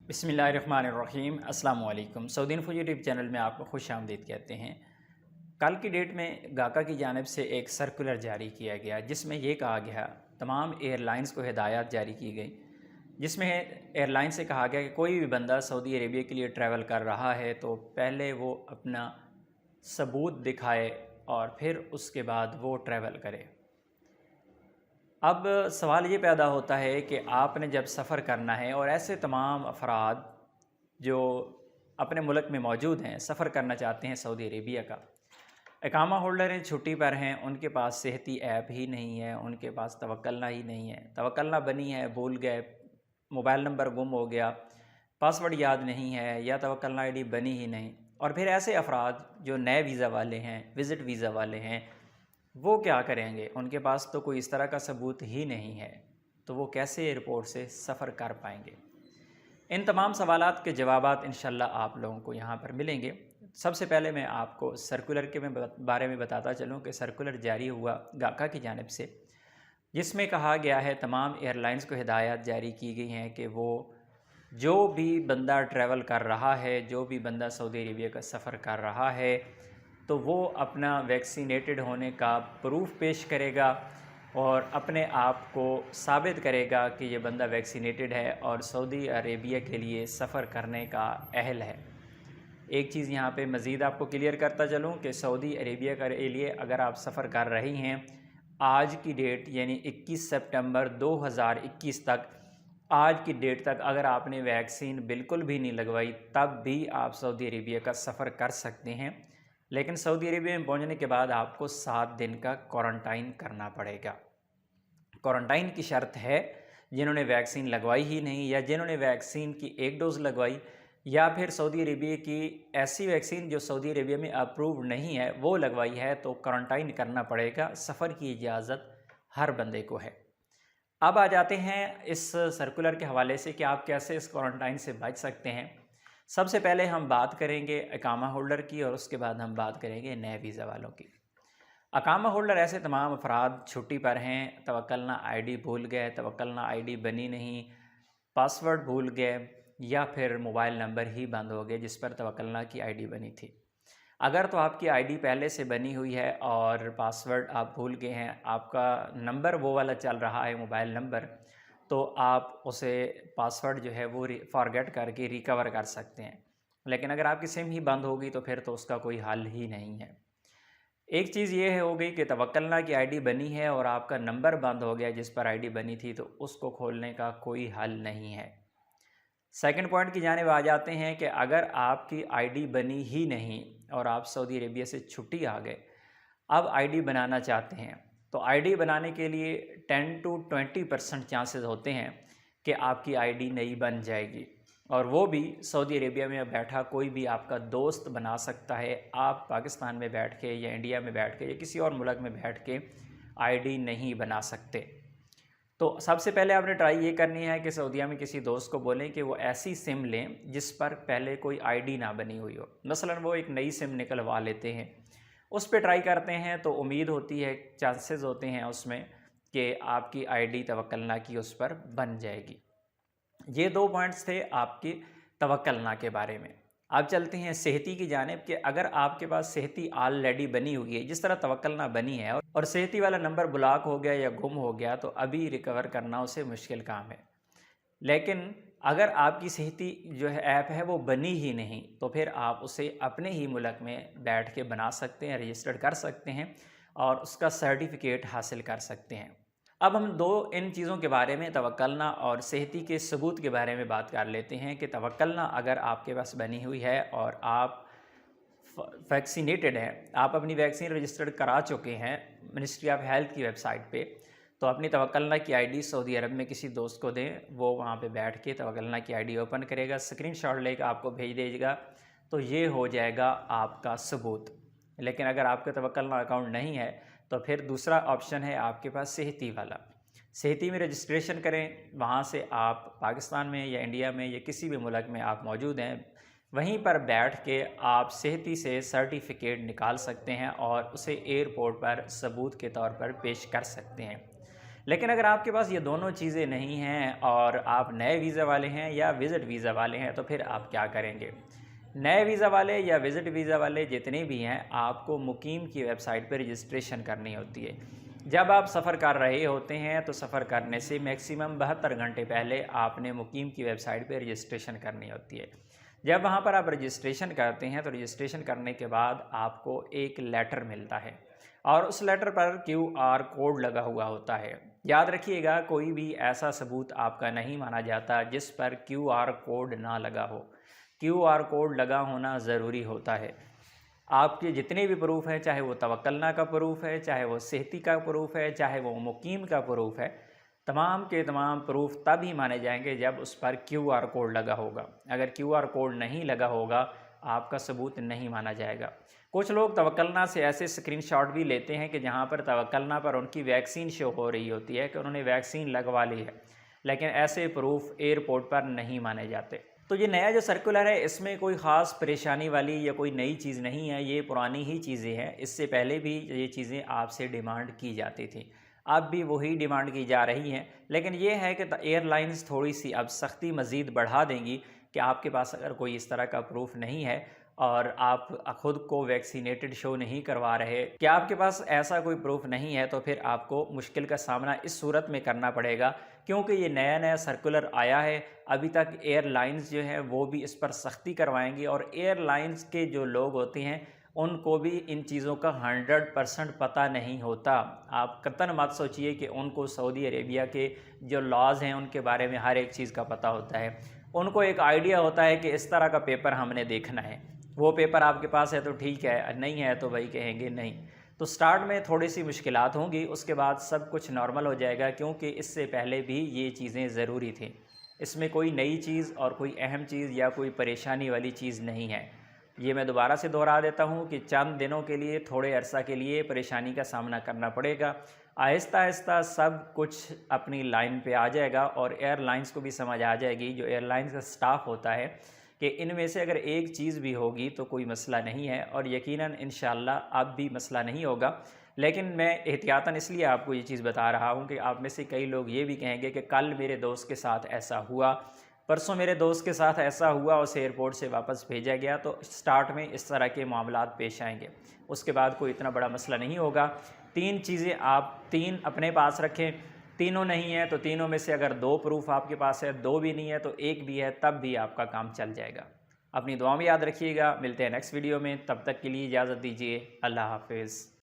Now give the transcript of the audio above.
بسم اللہ الرحمن الرحیم۔ السلام علیکم۔ سعودی انفو یوٹیوب چینل میں آپ کو خوش آمدید کہتے ہیں۔ کل کی ڈیٹ میں گاکا کی جانب سے ایک سرکولر جاری کیا گیا جس میں یہ کہا گیا، تمام ایئر لائنز کو ہدایات جاری کی گئی، جس میں ایئر لائن سے کہا گیا کہ کوئی بھی بندہ سعودی عربیہ کے لیے ٹریول کر رہا ہے تو پہلے وہ اپنا ثبوت دکھائے اور پھر اس کے بعد وہ ٹریول کرے۔ اب سوال یہ پیدا ہوتا ہے کہ آپ نے جب سفر کرنا ہے اور ایسے تمام افراد جو اپنے ملک میں موجود ہیں، سفر کرنا چاہتے ہیں سعودی عربیہ کا، اقامہ ہولڈر ہیں، چھٹی پر ہیں، ان کے پاس صحتی ایپ ہی نہیں ہے، ان کے پاس توکلنا ہی نہیں ہے، توکلنا بنی ہے بھول گئے، موبائل نمبر گم ہو گیا، پاسورڈ یاد نہیں ہے، یا توکلنا آئی ڈی بنی ہی نہیں، اور پھر ایسے افراد جو نئے ویزا والے ہیں، وزٹ ویزا والے ہیں، وہ کیا کریں گے؟ ان کے پاس تو کوئی اس طرح کا ثبوت ہی نہیں ہے، تو وہ کیسے ایئرپورٹ سے سفر کر پائیں گے؟ ان تمام سوالات کے جوابات انشاءاللہ آپ لوگوں کو یہاں پر ملیں گے۔ سب سے پہلے میں آپ کو سرکولر کے بارے میں بتاتا چلوں کہ سرکولر جاری ہوا گاکا کی جانب سے، جس میں کہا گیا ہے تمام ایئر لائنز کو ہدایات جاری کی گئی ہیں کہ وہ جو بھی بندہ ٹریول کر رہا ہے، جو بھی بندہ سعودی عربیہ کا سفر کر رہا ہے، تو وہ اپنا ویکسینیٹڈ ہونے کا پروف پیش کرے گا اور اپنے آپ کو ثابت کرے گا کہ یہ بندہ ویکسینیٹڈ ہے اور سعودی عربیہ کے لیے سفر کرنے کا اہل ہے۔ ایک چیز یہاں پہ مزید آپ کو کلیئر کرتا چلوں کہ سعودی عربیہ کے لیے اگر آپ سفر کر رہی ہیں آج کی ڈیٹ یعنی 21 سپٹمبر 2021 تک، آج کی ڈیٹ تک اگر آپ نے ویکسین بالکل بھی نہیں لگوائی تب بھی آپ سعودی عربیہ کا سفر کر سکتے ہیں، لیکن سعودی عربیہ میں پہنچنے کے بعد آپ کو 7 دن کا کوارنٹائن کرنا پڑے گا۔ کوارنٹائن کی شرط ہے جنہوں نے ویکسین لگوائی ہی نہیں، یا جنہوں نے ویکسین کی ایک ڈوز لگوائی، یا پھر سعودی عربیہ کی ایسی ویکسین جو سعودی عربیہ میں اپرووڈ نہیں ہے وہ لگوائی ہے، تو کوارنٹائن کرنا پڑے گا۔ سفر کی اجازت ہر بندے کو ہے۔ اب آ جاتے ہیں اس سرکولر کے حوالے سے کہ آپ کیسے اس کوارنٹائن سے بچ سکتے ہیں۔ سب سے پہلے ہم بات کریں گے اقامہ ہولڈر کی، اور اس کے بعد ہم بات کریں گے نئے ویزا والوں کی۔ اقامہ ہولڈر ایسے تمام افراد چھٹی پر ہیں، توکلنا آئی ڈی بھول گئے، توکلنا آئی ڈی بنی نہیں، پاسورڈ بھول گئے، یا پھر موبائل نمبر ہی بند ہو گئے جس پر توکلنا کی آئی ڈی بنی تھی۔ اگر تو آپ کی آئی ڈی پہلے سے بنی ہوئی ہے اور پاسورڈ آپ بھول گئے ہیں، آپ کا نمبر وہ والا چل رہا ہے موبائل نمبر، تو آپ اسے پاسورڈ جو ہے وہ فارگیٹ کر کے ریکور کر سکتے ہیں، لیکن اگر آپ کی سم ہی بند ہوگی تو پھر تو اس کا کوئی حل ہی نہیں ہے۔ ایک چیز یہ ہو گئی کہ توکلنا کی آئی ڈی بنی ہے اور آپ کا نمبر بند ہو گیا جس پر آئی ڈی بنی تھی، تو اس کو کھولنے کا کوئی حل نہیں ہے۔ سیکنڈ پوائنٹ کی جانب آ جاتے ہیں کہ اگر آپ کی آئی ڈی بنی ہی نہیں اور آپ سعودی عربیہ سے چھٹی آ گئے، اب آئی ڈی بنانا چاہتے ہیں، تو آئی ڈی بنانے کے لیے 10 to 20% چانسز ہوتے ہیں کہ آپ کی آئی ڈی نئی بن جائے گی، اور وہ بھی سعودی عربیہ میں بیٹھا کوئی بھی آپ کا دوست بنا سکتا ہے۔ آپ پاکستان میں بیٹھ کے یا انڈیا میں بیٹھ کے یا کسی اور ملک میں بیٹھ کے آئی ڈی نہیں بنا سکتے۔ تو سب سے پہلے آپ نے ٹرائی یہ کرنی ہے کہ سعودیہ میں کسی دوست کو بولیں کہ وہ ایسی سم لیں جس پر پہلے کوئی آئی ڈی نہ بنی ہوئی ہو، مثلا وہ ایک نئی سم نکلوا لیتے ہیں، اس پہ ٹرائی کرتے ہیں، تو امید ہوتی ہے، چانسز ہوتے ہیں اس میں کہ آپ کی آئی ڈی توکلنا کی اس پر بن جائے گی۔ یہ 2 پوائنٹس تھے آپ کی توکلنا کے بارے میں۔ اب چلتے ہیں صحتی کی جانب کہ اگر آپ کے پاس صحتی آلریڈی بنی ہوئی ہے، جس طرح توکلنا بنی ہے اور صحتی والا نمبر بلاک ہو گیا یا گم ہو گیا، تو ابھی ریکور کرنا اسے مشکل کام ہے۔ لیکن اگر آپ کی صحتی جو ہے ایپ ہے وہ بنی ہی نہیں، تو پھر آپ اسے اپنے ہی ملک میں بیٹھ کے بنا سکتے ہیں، رجسٹرڈ کر سکتے ہیں اور اس کا سرٹیفکیٹ حاصل کر سکتے ہیں۔ اب ہم ان چیزوں کے بارے میں، توکلنا اور صحتی کے ثبوت کے بارے میں بات کر لیتے ہیں کہ توکلنا اگر آپ کے پاس بنی ہوئی ہے اور آپ ویکسینیٹڈ ہیں، آپ اپنی ویکسین رجسٹرڈ کرا چکے ہیں منسٹری آف ہیلتھ کی ویب سائٹ پہ، تو اپنی توکلنا کی آئی ڈی سعودی عرب میں کسی دوست کو دیں، وہ وہاں پہ بیٹھ کے توکلنا کی آئی ڈی اوپن کرے گا، اسکرین شاٹ لے کے آپ کو بھیج دے گا، تو یہ ہو جائے گا آپ کا ثبوت۔ لیکن اگر آپ کا توکلنا اکاؤنٹ نہیں ہے تو پھر دوسرا آپشن ہے آپ کے پاس صحتی والا۔ صحتی میں رجسٹریشن کریں، وہاں سے آپ پاکستان میں یا انڈیا میں یا کسی بھی ملک میں آپ موجود ہیں، وہیں پر بیٹھ کے آپ صحتی سے سرٹیفکیٹ نکال سکتے ہیں اور اسے ایئرپورٹ پر ثبوت کے طور پر پیش کر سکتے ہیں۔ لیکن اگر آپ کے پاس یہ دونوں چیزیں نہیں ہیں اور آپ نئے ویزا والے ہیں یا وزٹ ویزا والے ہیں تو پھر آپ کیا کریں گے؟ نئے ویزا والے یا وزٹ ویزا والے جتنے بھی ہیں، آپ کو مقیم کی ویب سائٹ پہ رجسٹریشن کرنی ہوتی ہے۔ جب آپ سفر کر رہے ہوتے ہیں تو سفر کرنے سے میکسیمم 72 گھنٹے پہلے آپ نے مقیم کی ویب سائٹ پہ رجسٹریشن کرنی ہوتی ہے۔ جب وہاں پر آپ رجسٹریشن کرتے ہیں تو رجسٹریشن کرنے کے بعد آپ کو ایک لیٹر ملتا ہے اور اس لیٹر پر QR کوڈ لگا ہوا ہوتا ہے۔ یاد رکھیے گا، کوئی بھی ایسا ثبوت آپ کا نہیں مانا جاتا جس پر QR کوڈ نہ لگا ہو۔ QR کوڈ لگا ہونا ضروری ہوتا ہے۔ آپ کے جتنے بھی پروف ہیں، چاہے وہ توکلنا کا پروف ہے، چاہے وہ صحتی کا پروف ہے، چاہے وہ مقیم کا پروف ہے، تمام کے تمام پروف تب ہی مانے جائیں گے جب اس پر QR کوڈ لگا ہوگا۔ اگر QR کوڈ نہیں لگا ہوگا، آپ کا ثبوت نہیں مانا جائے گا۔ کچھ لوگ توکلنا سے ایسے اسکرین شاٹ بھی لیتے ہیں کہ جہاں پر توکلنا پر ان کی ویکسین شو ہو رہی ہوتی ہے کہ انہوں نے ویکسین لگوا لی ہے، لیکن ایسے پروف ایئرپورٹ پر نہیں مانے جاتے۔ تو یہ نیا جو سرکولر ہے، اس میں کوئی خاص پریشانی والی یا کوئی نئی چیز نہیں ہے، یہ پرانی ہی چیزیں ہیں۔ اس سے پہلے بھی یہ چیزیں آپ سے ڈیمانڈ کی جاتی تھیں، اب بھی وہی ڈیمانڈ کی جا رہی ہیں، لیکن یہ ہے کہ ایئر لائنز تھوڑی سی اب سختی مزید بڑھا دیں گی کہ آپ کے پاس اگر کوئی اس طرح کا پروف نہیں ہے اور آپ خود کو ویکسینیٹڈ شو نہیں کروا رہے، کہ آپ کے پاس ایسا کوئی پروف نہیں ہے، تو پھر آپ کو مشکل کا سامنا اس صورت میں کرنا پڑے گا، کیونکہ یہ نیا سرکولر آیا ہے۔ ابھی تک ایئر لائنز جو ہیں وہ بھی اس پر سختی کروائیں گی، اور ایئر لائنز کے جو لوگ ہوتے ہیں ان کو بھی ان چیزوں کا 100% پتہ نہیں ہوتا۔ آپ قطعاً مت سوچئے کہ ان کو سعودی عربیہ کے جو لاز ہیں ان کے بارے میں ہر ایک چیز کا پتہ ہوتا ہے۔ ان کو ایک آئیڈیا ہوتا ہے کہ اس طرح کا پیپر ہم نے دیکھنا ہے، وہ پیپر آپ کے پاس ہے تو ٹھیک ہے، نہیں ہے تو بھائی کہیں گے نہیں۔ تو سٹارٹ میں تھوڑی سی مشکلات ہوں گی، اس کے بعد سب کچھ نارمل ہو جائے گا، کیونکہ اس سے پہلے بھی یہ چیزیں ضروری تھیں۔ اس میں کوئی نئی چیز اور کوئی اہم چیز یا کوئی پریشانی والی چیز نہیں ہے۔ یہ میں دوبارہ سے دہرا دیتا ہوں کہ چند دنوں کے لیے، تھوڑے عرصہ کے لیے پریشانی کا سامنا کرنا پڑے گا۔ آہستہ آہستہ سب کچھ اپنی لائن پہ آ جائے گا، اور ایئر لائنز کو بھی سمجھ آ جائے گی، جو ایئر لائنز کا سٹاف ہوتا ہے، کہ ان میں سے اگر ایک چیز بھی ہوگی تو کوئی مسئلہ نہیں ہے، اور یقیناً انشاءاللہ اب بھی مسئلہ نہیں ہوگا۔ لیکن میں احتیاطاً اس لیے آپ کو یہ چیز بتا رہا ہوں کہ آپ میں سے کئی لوگ یہ بھی کہیں گے کہ کل میرے دوست کے ساتھ ایسا ہوا، پرسوں میرے دوست کے ساتھ ایسا ہوا، اسے ایئرپورٹ سے واپس بھیجا گیا۔ تو سٹارٹ میں اس طرح کے معاملات پیش آئیں گے، اس کے بعد کوئی اتنا بڑا مسئلہ نہیں ہوگا۔ تین چیزیں آپ اپنے پاس رکھیں، تینوں نہیں ہیں تو تینوں میں سے اگر 2 پروف آپ کے پاس ہے، 2 بھی نہیں ہے تو 1 بھی ہے، تب بھی آپ کا کام چل جائے گا۔ اپنی دعا میں یاد رکھیے گا، ملتے ہیں نیکسٹ ویڈیو میں، تب تک کے لیے اجازت دیجیے، اللہ حافظ۔